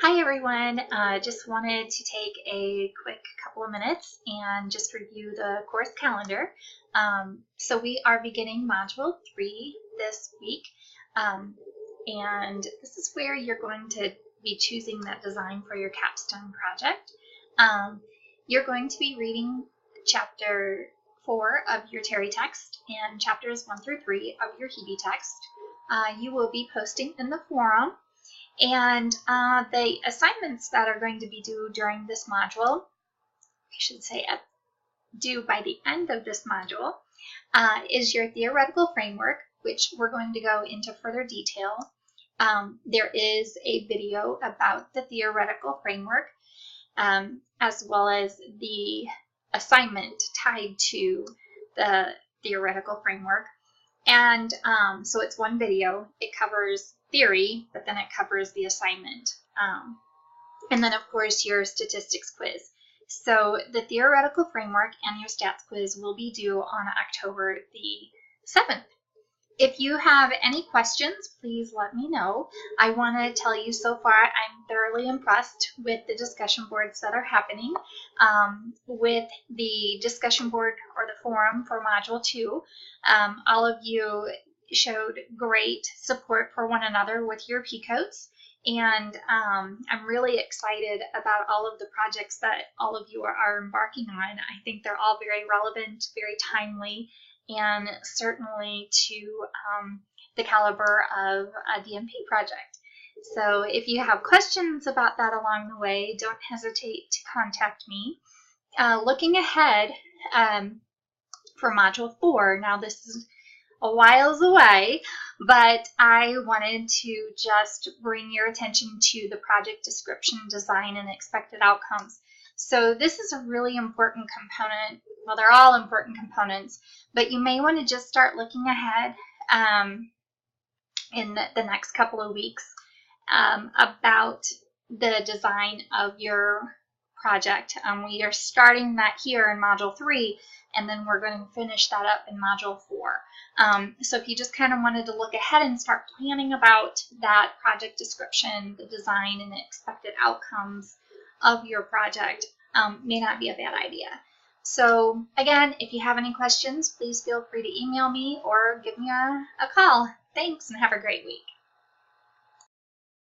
Hi everyone, just wanted to take a quick couple of minutes and just review the course calendar. So we are beginning Module 3 this week, and this is where you're going to be choosing that design for your capstone project. You're going to be reading Chapter 4 of your Terry text and Chapters 1 through 3 of your Hebe text. You will be posting in the forum. And the assignments that are going to be due during this module, I should say due by the end of this module, is your theoretical framework, which we're going to go into further detail. There is a video about the theoretical framework, as well as the assignment tied to the theoretical framework. And so it's one video. It covers theory, but then it covers the assignment. And then, of course, your statistics quiz. So the theoretical framework and your stats quiz will be due on October the 7th. If you have any questions, please let me know. I want to tell you so far I'm thoroughly impressed with the discussion boards that are happening. With the discussion board or the forum for Module 2, all of you showed great support for one another with your P-codes. And I'm really excited about all of the projects that all of you are embarking on. I think they're all very relevant, very timely, and certainly to the caliber of a DMP project. So if you have questions about that along the way, don't hesitate to contact me. Looking ahead for Module 4, now this is a whiles away, but I wanted to just bring your attention to the project description, design, and expected outcomes. So this is a really important component. Well, they're all important components, but you may want to just start looking ahead in the next couple of weeks about the design of your project. We are starting that here in Module 3, and then we're going to finish that up in Module 4. So if you just kind of wanted to look ahead and start planning about that project description, the design, and the expected outcomes of your project, may not be a bad idea. So again, if you have any questions, please feel free to email me or give me a call. Thanks, and have a great week.